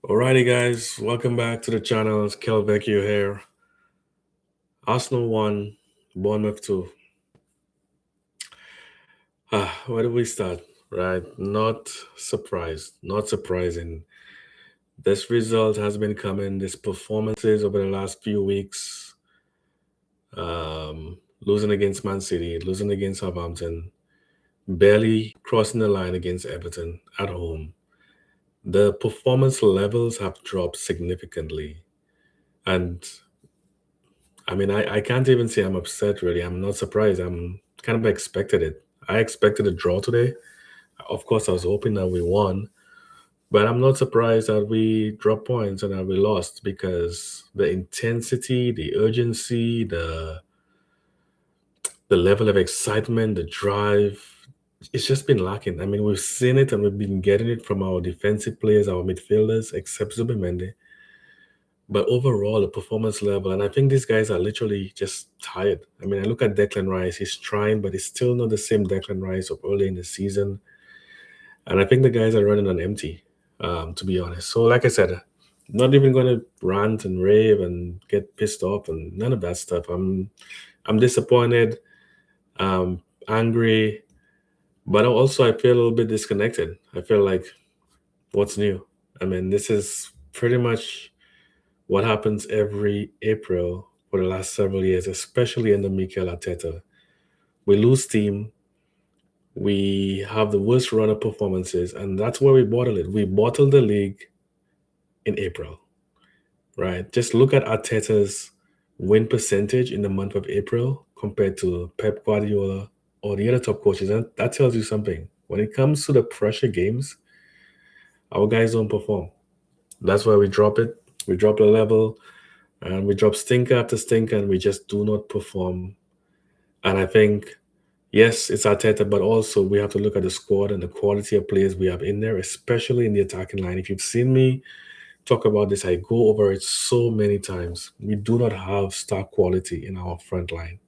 Alrighty, guys, welcome back to the channel. It's Kelvechio here. Arsenal won, Bournemouth 2. Where do we start? Right, not surprised, not surprising. This result has been coming, these performances over the last few weeks, losing against Man City, losing against Southampton, barely crossing the line against Everton at home. The performance levels have dropped significantly. And I can't even say I'm upset really. I'm not surprised. I'm kind of expected it. I expected a draw today. Of course, I was hoping that we won, but I'm not surprised that we dropped points and that we lost because the intensity, the urgency, the level of excitement, the drive, it's just been lacking. I mean, we've seen it and we've been getting it from our defensive players, our midfielders, except Zubimendi. But overall, the performance level, and I think these guys are literally just tired. I mean, I look at Declan Rice, he's trying, but he's still not the same Declan Rice of early in the season. And I think the guys are running on empty, to be honest. So, like I said, not even going to rant and rave and get pissed off and none of that stuff. I'm disappointed, angry, but also I feel a little bit disconnected. I feel like, what's new? I mean, this is pretty much what happens every April for the last several years, especially under Mikel Arteta. We lose steam, we have the worst run of performances, and that's where we bottle it. We bottle the league in April, right? Just look at Arteta's win percentage in the month of April compared to Pep Guardiola or the other top coaches. And that tells you something. When it comes to the pressure games, our guys don't perform. That's why we drop it. We drop the level and we drop stinker after stinker and we just do not perform. And I think, yes, it's Arteta, but also we have to look at the squad and the quality of players we have in there, especially in the attacking line. If you've seen me talk about this, I go over it so many times. We do not have star quality in our front line.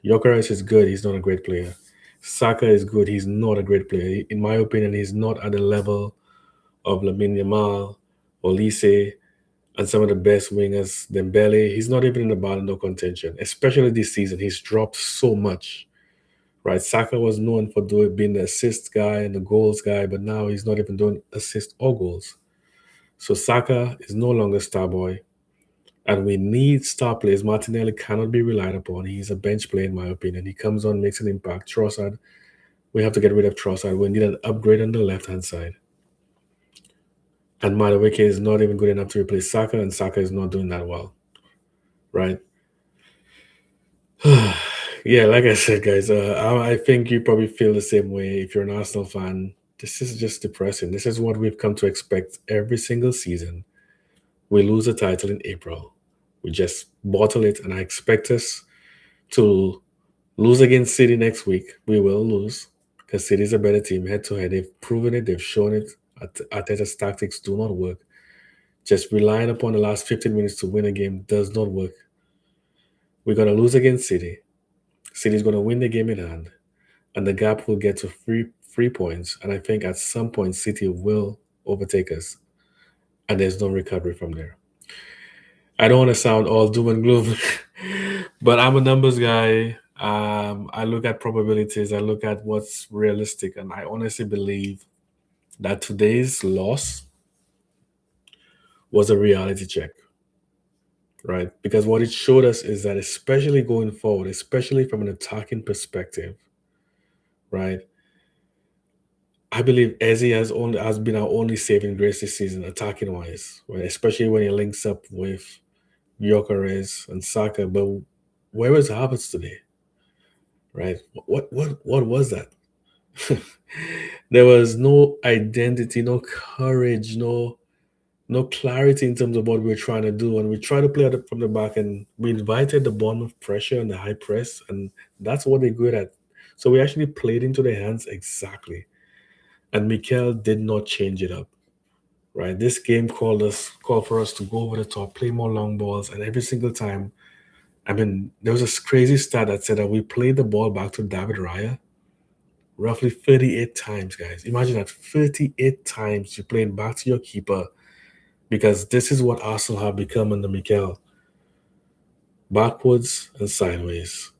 Jokeres is good, he's not a great player. Saka is good, he's not a great player. In my opinion, he's not at the level of Lamine Yamal, Olise, and some of the best wingers, Dembele. He's not even in the Ballon d'Or contention, especially this season. He's dropped so much, right? Saka was known for being the assist guy and the goals guy, but now he's not even doing assist or goals. So Saka is no longer star boy, and we need star players. Martinelli cannot be relied upon. He's a bench player, in my opinion. He comes on, makes an impact. Trossard, we have to get rid of Trossard. We need an upgrade on the left hand side. And Madueke is not even good enough to replace Saka, and Saka is not doing that well, right? Yeah, like I said, guys, I think you probably feel the same way if you're an Arsenal fan. This is just depressing. This is what we've come to expect every single season. We lose a title in April. We just bottle it, and I expect us to lose against City next week. We will lose because City's a better team head to head. They've proven it, they've shown it. Arteta's tactics do not work. Just relying upon the last 15 minutes to win a game does not work. We're going to lose against City. City's going to win the game in hand, and the gap will get to three points. And I think at some point, City will overtake us, and there's no recovery from there. I don't want to sound all doom and gloom, but I'm a numbers guy. I look at probabilities, I look at what's realistic, and I honestly believe that today's loss was a reality check, right? Because what it showed us is that, especially going forward, especially from an attacking perspective, right? I believe Eze has been our only saving grace this season, attacking wise, right? Especially when he links up with Gyökeres and Saka. But where was Havertz today, right? What was that? There was no identity, no courage, no clarity in terms of what we are trying to do. And we try to play from the back, and we invited the Bournemouth pressure and the high press, and that's what they're good at. So we actually played into their hands exactly. And Mikel did not change it up. Right? This game called for us to go over the top, play more long balls, and every single time, I mean, there was a crazy stat that said that we played the ball back to David Raya roughly 38 times, guys. Imagine that 38 times you're playing back to your keeper, because this is what Arsenal have become under Mikel: backwards and sideways,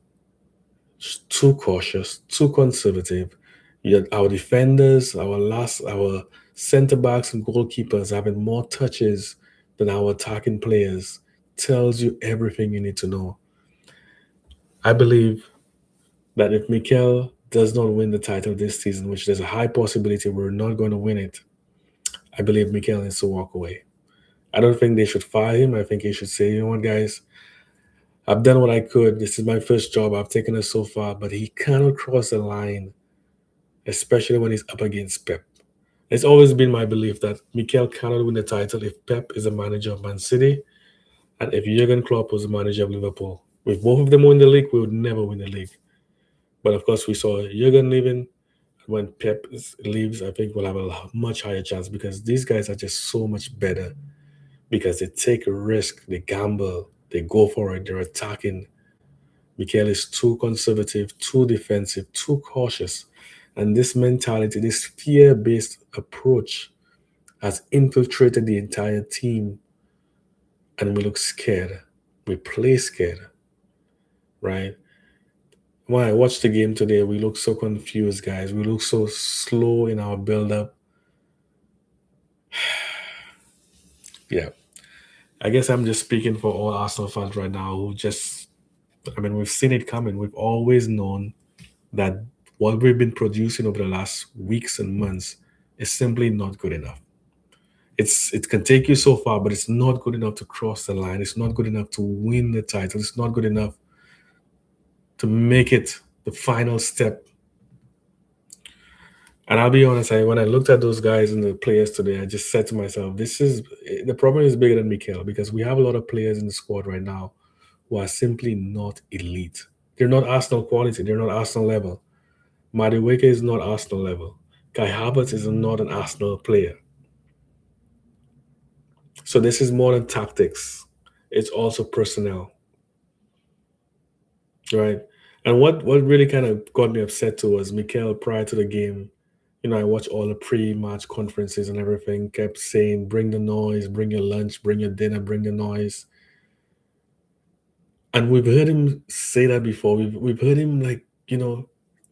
too cautious, too conservative. Yet our defenders, our centre backs and goalkeepers having more touches than our attacking players tells you everything you need to know. I believe that if Mikel does not win the title this season, which there's a high possibility we're not going to win it, I believe Mikel needs to walk away. I don't think they should fire him. I think he should say, you know what, guys, I've done what I could. This is my first job. I've taken us so far, but he cannot cross the line, especially when he's up against Pep. It's always been my belief that Mikel cannot win the title if Pep is the manager of Man City and if Jurgen Klopp was the manager of Liverpool. If both of them win the league, we would never win the league. But of course, we saw Jurgen leaving. When leaves, I think we'll have a much higher chance because these guys are just so much better because they take a risk, they gamble, they go for it, they're attacking. Mikel is too conservative, too defensive, too cautious. And this mentality, this fear based approach has infiltrated the entire team and we look scared. We play scared, right? When I watched the game today, we look so confused, guys. We look so slow in our build up. Yeah. I guess I'm just speaking for all Arsenal fans right now who just, I mean, we've seen it coming. We've always known that what we've been producing over the last weeks and months is simply not good enough. It can take you so far, but it's not good enough to cross the line. It's not good enough to win the title. It's not good enough to make it the final step. And I'll be honest, when I looked at those guys and the players today, I just said to myself, this is the problem is bigger than Mikel because we have a lot of players in the squad right now who are simply not elite. They're not Arsenal quality. They're not Arsenal level. Madueke is not Arsenal level. Kai Havertz is not an Arsenal player. So this is more than tactics. It's also personnel, right? And what really kind of got me upset too was Mikel prior to the game. I watched all the pre-match conferences and everything. Kept saying, "Bring the noise, bring your lunch, bring your dinner, bring the noise." And we've heard him say that before. We've heard him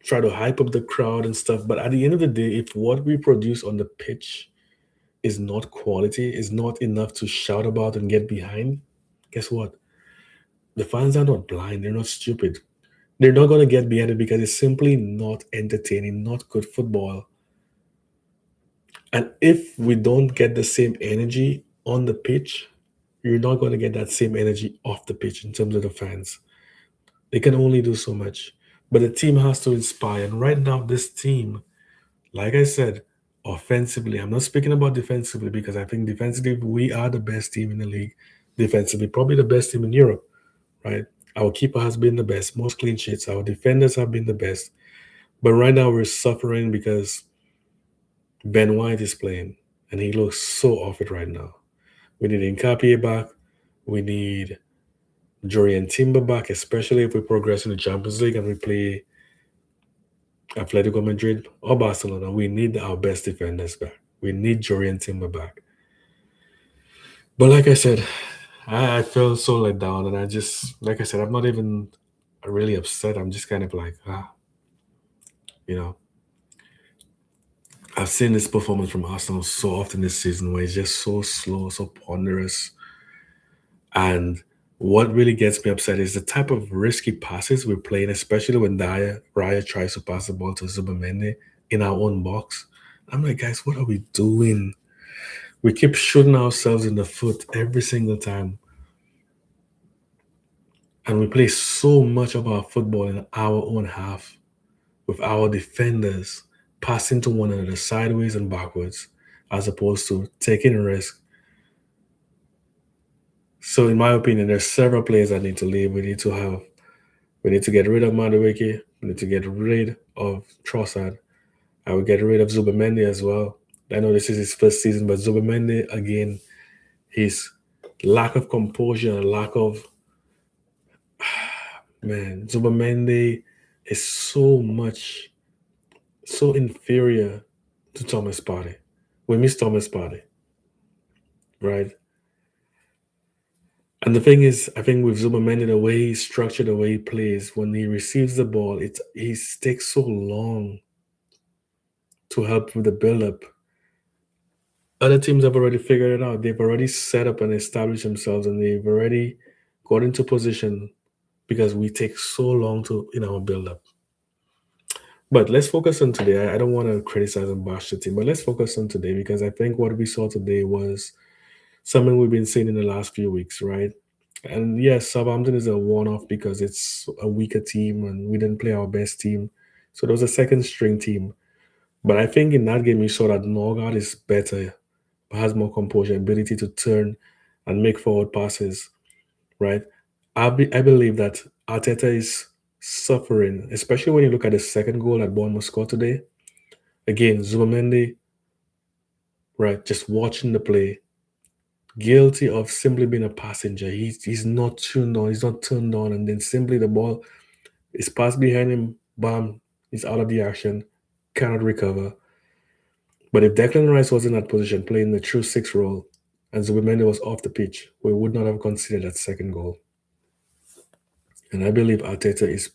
try to hype up the crowd and stuff. But at the end of the day, if what we produce on the pitch is not quality, is not enough to shout about and get behind, guess what? The fans are not blind. They're not stupid. They're not going to get behind it because it's simply not entertaining, not good football. And if we don't get the same energy on the pitch, you're not going to get that same energy off the pitch in terms of the fans. They can only do so much. But the team has to inspire. And right now, this team, like I said, offensively, I'm not speaking about defensively because I think defensively, we are the best team in the league. Defensively, probably the best team in Europe, right? Our keeper has been the best, most clean sheets. Our defenders have been the best. But right now, we're suffering because Ben White is playing and he looks so off it right now. We need Nkapie back. We need Jurian Timber back, especially if we progress in the Champions League and we play Atletico Madrid or Barcelona. We need our best defenders back. We need Jurian Timber back. But like I said, I felt so let down, and I just, like I said, I'm not even really upset. I'm just kind of like, you know, I've seen this performance from Arsenal so often this season where it's just so slow, so ponderous. And what really gets me upset is the type of risky passes we're playing, especially when Raya tries to pass the ball to Zubamendi in our own box. I'm like, guys, what are we doing? We keep shooting ourselves in the foot every single time. And we play so much of our football in our own half with our defenders passing to one another sideways and backwards as opposed to taking a risk. So in my opinion, there's several players that need to leave. We need to get rid of Madueke. We need to get rid of Trossard. I would get rid of Zubamendi as well. I know this is his first season, but Zubamendi, again, his lack of composure, lack of man, Zubamendi is so inferior to Thomas Partey. We miss Thomas Partey. right? And the thing is, I think with Zubamendi, the way he's structured, the way he plays, when he receives the ball, he takes so long to help with the build-up. Other teams have already figured it out. They've already set up and established themselves, and they've already got into position because we take so long to in our build-up. But let's focus on today. I don't want to criticize and bash the team, but let's focus on today because I think what we saw today was something we've been seeing in the last few weeks, right? And yes, Southampton is a one-off because it's a weaker team and we didn't play our best team. So there was a second string team. But I think in that game you saw that Norgard is better, has more composure, ability to turn and make forward passes, right? I believe that Arteta is suffering, especially when you look at the second goal that Bournemouth scored today. Again, Zubamendi, right, just watching the play, guilty of simply being a passenger. He's not tuned on, he's not turned on, and then simply the ball is passed behind him, bam, he's out of the action, cannot recover. But if Declan Rice was in that position, playing the true six role, and Zubimendi was off the pitch, we would not have considered that second goal. And I believe Arteta is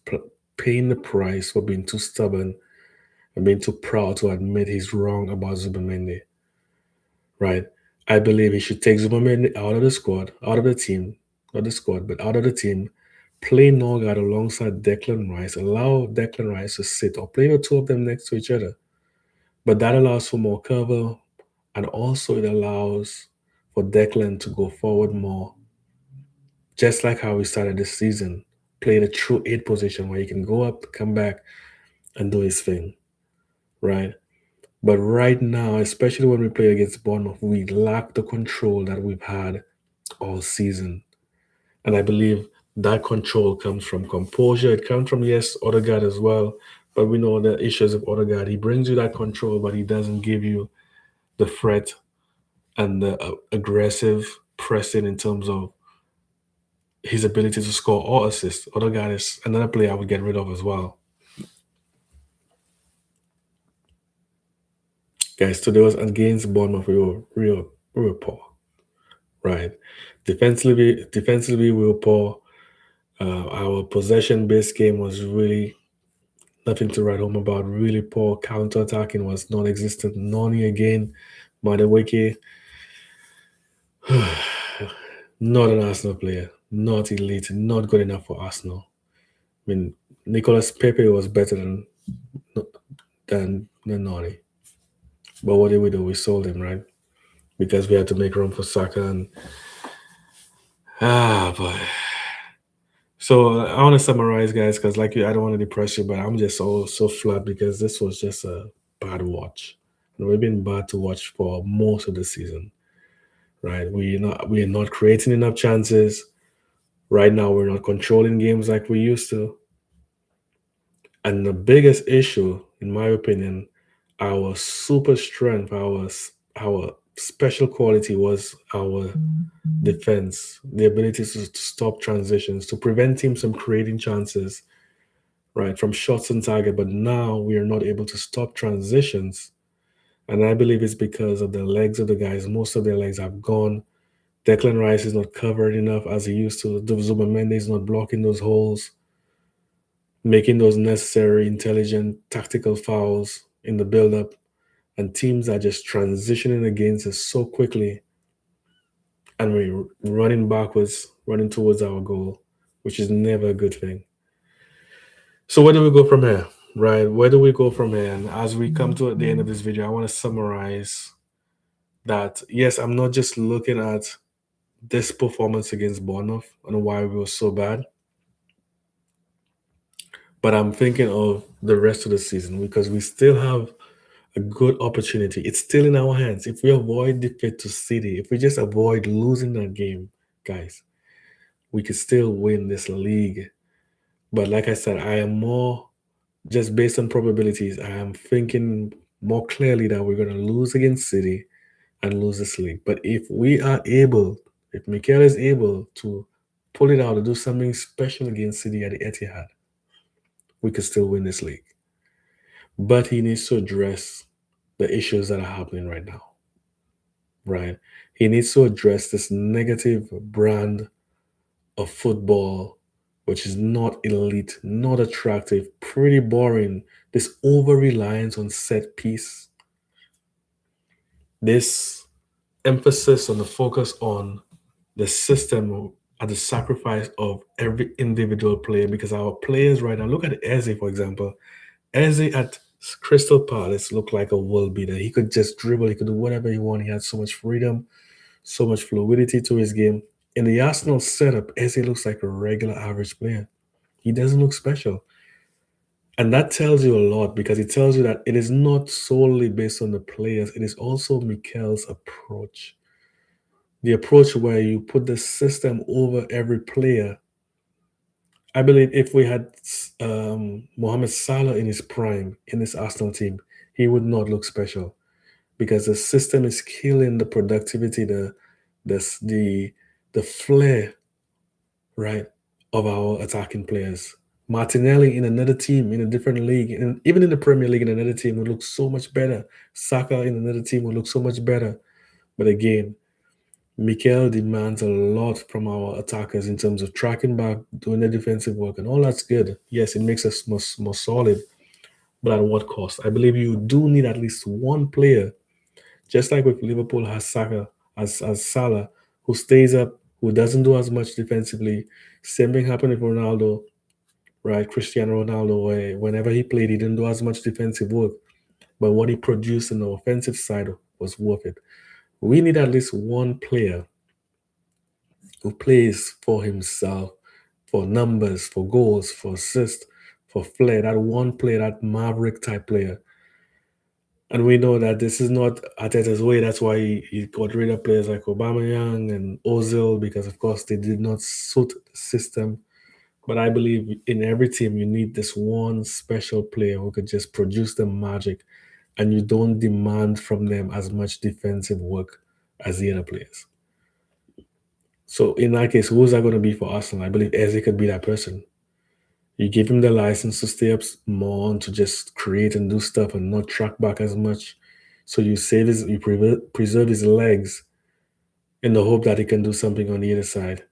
paying the price for being too stubborn and being too proud to admit he's wrong about Zubimendi, right? I believe he should take Zubimendi out of the squad, out of the team, not the squad, but out of the team, play Norgard alongside Declan Rice, allow Declan Rice to sit or play the two of them next to each other. But that allows for more cover and also it allows for Declan to go forward more, just like how we started this season, playing a true eight position where he can go up, come back, and do his thing, right? But right now, especially when we play against Bournemouth, we lack the control that we've had all season. And I believe that control comes from composure. It comes from, yes, Odegaard as well. But we know the issues of Odegaard. He brings you that control, but he doesn't give you the threat and the aggressive pressing in terms of his ability to score or assist. Odegaard is another player I would get rid of as well. Guys, today was against Bournemouth. We were poor, right? Defensively, we were poor. Our possession-based game was really nothing to write home about. Really poor. Counter-attacking was non-existent. Noni again. Madueke, not an Arsenal player. Not elite. Not good enough for Arsenal. I mean, Nicolas Pepe was better than Noni. But what did we do? We sold him, right? Because we had to make room for Saka and but so I want to summarize, guys, because like you, I don't want to depress you, but I'm just so flat because this was just a bad watch. And we've been bad to watch for most of the season, right? We are not creating enough chances. Right now, we're not controlling games like we used to. And the biggest issue, in my opinion, our super strength, our special quality was our defense, the ability to stop transitions, to prevent teams from creating chances, right, from shots on target. But now we are not able to stop transitions. And I believe it's because of the legs of the guys. Most of their legs have gone. Declan Rice is not covered enough as he used to. Zubamendi is not blocking those holes, making those necessary, intelligent, tactical fouls in the build-up. And teams are just transitioning against us so quickly and we're running backwards, running towards our goal, which is never a good thing. So where do we go from here? Right? Where do we go from here? And as we come to the end of this video, I want to summarize that yes, I'm not just looking at this performance against Bournemouth and why we were so bad, but I'm thinking of the rest of the season because we still have a good opportunity. It's still in our hands. If we avoid defeat to City, if we just avoid losing that game, guys, we could still win this league. But like I said, I am more just based on probabilities. I am thinking more clearly that we're going to lose against City and lose this league. But if we are able, if Mikel is able to pull it out and do something special against City at the Etihad, we could still win this league. But he needs to address the issues that are happening right now. right? He needs to address this negative brand of football, which is not elite, not attractive, pretty boring. This over reliance on set piece, this emphasis on the focus on the system at the sacrifice of every individual player. Because our players right now, look at Eze, for example. Eze at Crystal Palace looked like a world beater. He could just dribble, he could do whatever he wanted. He had so much freedom, so much fluidity to his game. In the Arsenal setup, Eze looks like a regular average player. He doesn't look special. And that tells you a lot because it tells you that it is not solely based on the players, it is also Mikel's approach. The approach where you put the system over every player. I believe if we had Mohamed Salah in his prime in this Arsenal team, he would not look special because the system is killing the productivity, the the flair, right, of our attacking players. Martinelli in another team, in a different league, and even in the Premier League in another team would look so much better. Saka in another team would look so much better. But again, Mikel demands a lot from our attackers in terms of tracking back, doing the defensive work, and all that's good. Yes, it makes us more solid, but at what cost? I believe you do need at least one player, just like with Liverpool has Saka, as Salah, who stays up, who doesn't do as much defensively. Same thing happened with Ronaldo, right? Cristiano Ronaldo, where whenever he played, he didn't do as much defensive work, but what he produced on the offensive side was worth it. We need at least one player who plays for himself, for numbers, for goals, for assists, for flair. That one player, that maverick type player. And we know that this is not Arteta's way. That's why he got rid of players like Aubameyang and Ozil because, of course, they did not suit the system. But I believe in every team, you need this one special player who could just produce the magic, and you don't demand from them as much defensive work as the other players. So in that case, who's that going to be for Arsenal? I believe Eze could be that person. You give him the license to stay up more and to just create and do stuff and not track back as much. So you save his, you preserve his legs in the hope that he can do something on the other side.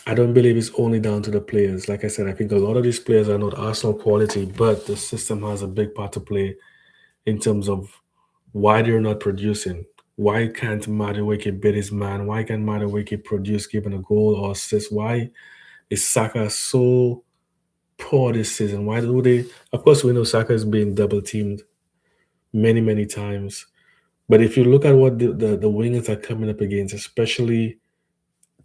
I don't believe it's only down to the players. Like I said, I think a lot of these players are not Arsenal quality, but the system has a big part to play in terms of why they're not producing. Why can't Madueke beat his man? Why can't Madueke produce given a goal or assist? Why is Saka so poor this season? Why do they? Of course, we know Saka is being double teamed many, many times. But if you look at what the wingers are coming up against, especially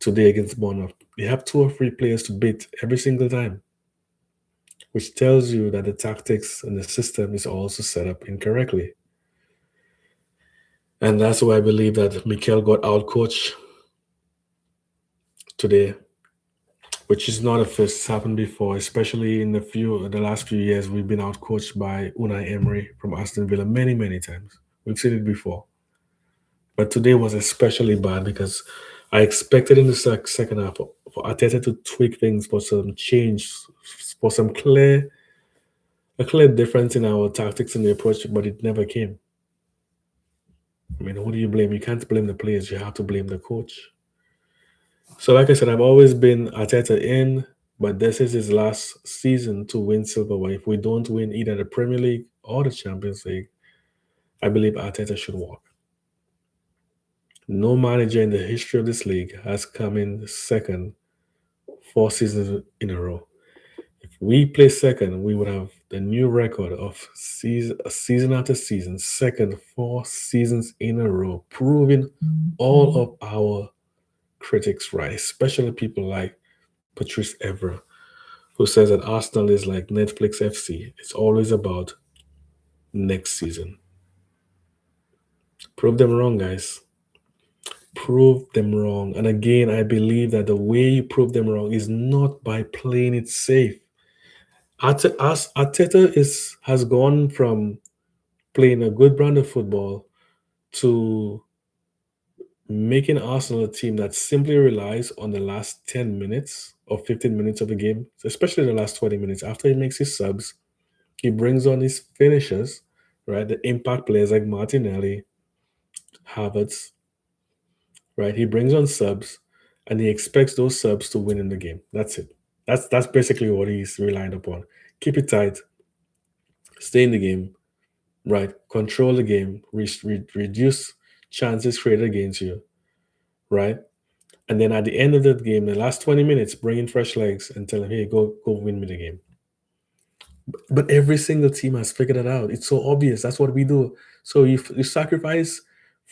today against Bournemouth, they have two or three players to beat every single time, which tells you that the tactics and the system is also set up incorrectly. And that's why I believe that Mikel got outcoached today, which is not a first. It's happened before, especially in the last few years. We've been outcoached by Unai Emery from Aston Villa many, many times. We've seen it before. But today was especially bad because I expected in the second half for Arteta to tweak things for some change, for some a clear difference in our tactics and the approach, but it never came. I mean, who do you blame? You can't blame the players. You have to blame the coach. So, like I said, I've always been Arteta in, but this is his last season to win silverware. If we don't win either the Premier League or the Champions League, I believe Arteta should walk. No manager in the history of this league has come in second 4 seasons in a row. If we play second, we would have the new record of season after season, second 4 seasons in a row, proving all of our critics right, especially people like Patrice Evra, who says that Arsenal is like Netflix FC. It's always about next season. Prove them wrong, guys. Prove them wrong. And again, I believe that the way you prove them wrong is not by playing it safe. Arteta has gone from playing a good brand of football to making Arsenal a team that simply relies on the last 10 minutes or 15 minutes of the game, especially the last 20 minutes. After he makes his subs, he brings on his finishers, right? The impact players like Martinelli. Havertz, right? He brings on subs, and he expects those subs to win in the game. That's it. That's basically what he's relying upon. Keep it tight, stay in the game, right? Control the game, reduce chances created against you, right? And then at the end of the game, the last 20 minutes, bring in fresh legs and tell them, hey, go win me the game. But every single team has figured it out. It's so obvious. That's what we do. So you sacrifice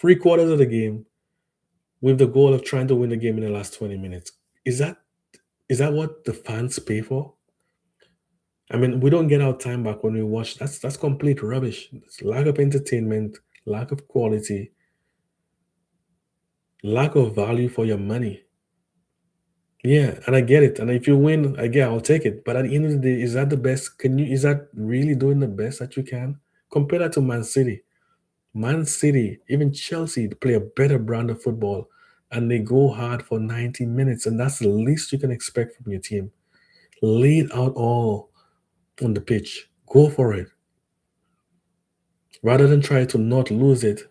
3 quarters of the game with the goal of trying to win the game in the last 20 minutes. Is that is that what the fans pay for? I mean, we don't get our time back when we watch. That's complete rubbish. It's lack of entertainment, lack of quality, lack of value for your money. Yeah, and I get it. And if you win, again, I'll take it. But at the end of the day, is that the best? Is that really doing the best that you can? Compare that to Man City. Man City, even Chelsea play a better brand of football and they go hard for 90 minutes. And that's the least you can expect from your team. Lay it out all on the pitch. Go for it. Rather than try to not lose it,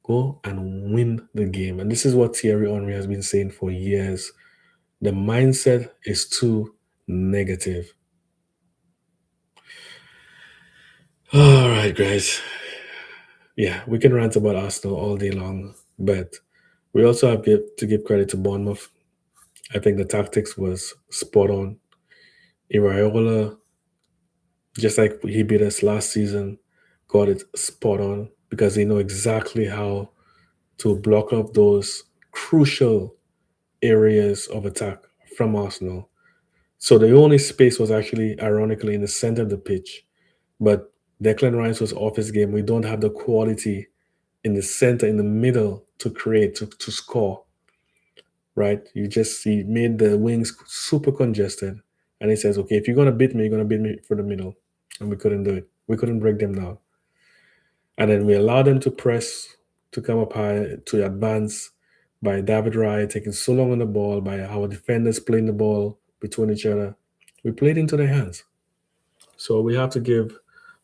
go and win the game. And this is what Thierry Henry has been saying for years. The mindset is too negative. All right, guys. Yeah, we can rant about Arsenal all day long, but we also have to give credit to Bournemouth. I think the tactics was spot on. Iraola, just like he beat us last season, got it spot on because they know exactly how to block up those crucial areas of attack from Arsenal. So the only space was actually, ironically, in the center of the pitch. But Declan Rice was off his game. We don't have the quality in the center, in the middle to create, to score, right? He made the wings super congested. And he says, okay, if you're going to beat me, you're going to beat me for the middle. And we couldn't do it. We couldn't break them down. And then we allowed them to press, to come up high, to advance by David Raya taking so long on the ball, by our defenders playing the ball between each other. We played into their hands. So we have to give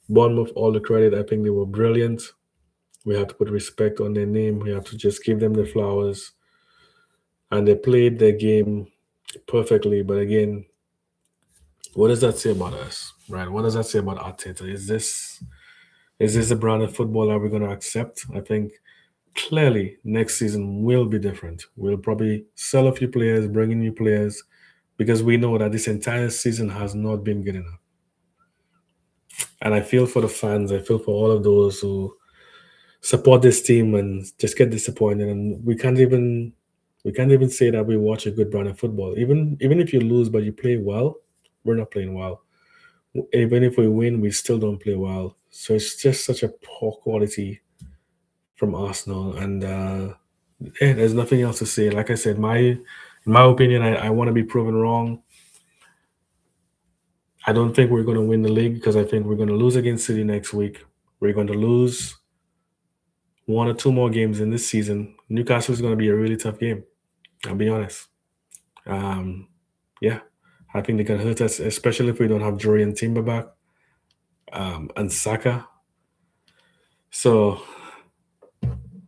Bournemouth all the credit. I think they were brilliant. We have to put respect on their name. We have to just give them the flowers. And they played their game perfectly. But again, what does that say about us, right? What does that say about Arteta? Is this the brand of football that we're going to accept? I think clearly next season will be different. We'll probably sell a few players, bring in new players, because we know that this entire season has not been good enough. And I feel for the fans. I feel for all of those who support this team and just get disappointed. And we can't even say that we watch a good brand of football. Even if you lose but you play well, we're not playing well. Even if we win, we still don't play well. So it's just such a poor quality from Arsenal. And there's nothing else to say. Like I said, in my opinion, I want to be proven wrong. I don't think we're going to win the league because I think we're going to lose against City next week. We're going to lose one or two more games in this season. Newcastle is going to be a really tough game. I'll be honest. Um, yeah, I think they can hurt us, especially if we don't have Jory and Timber back, and Saka. So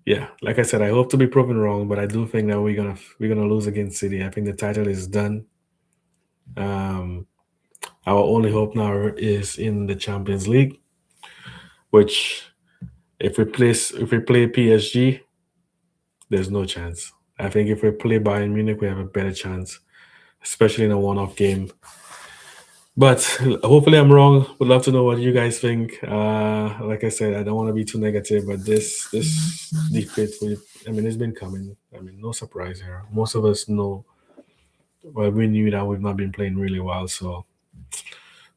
yeah, like I said, I hope to be proven wrong, but I do think that we're gonna lose against City. I think the title is done. Um, our only hope now is in the Champions League, which if we play PSG, there's no chance. I think if we play Bayern Munich, we have a better chance, especially in a one-off game. But hopefully, I'm wrong. Would love to know what you guys think. Like I said, I don't want to be too negative, but this defeat, I mean, it's been coming. I mean, no surprise here. Most of us know. Well, we knew that we've not been playing really well, so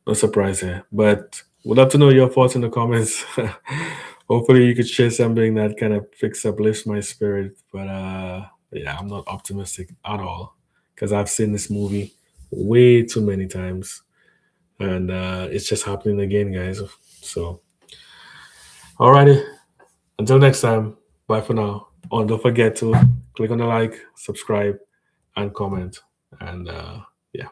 no surprise here. But would love to know your thoughts in the comments. Hopefully, you could share something that kind of uplifts my spirit. But yeah, I'm not optimistic at all because I've seen this movie way too many times, and it's just happening again, guys. So, alrighty, until next time, bye for now. Oh, and don't forget to click on the like, subscribe, and comment. And yeah.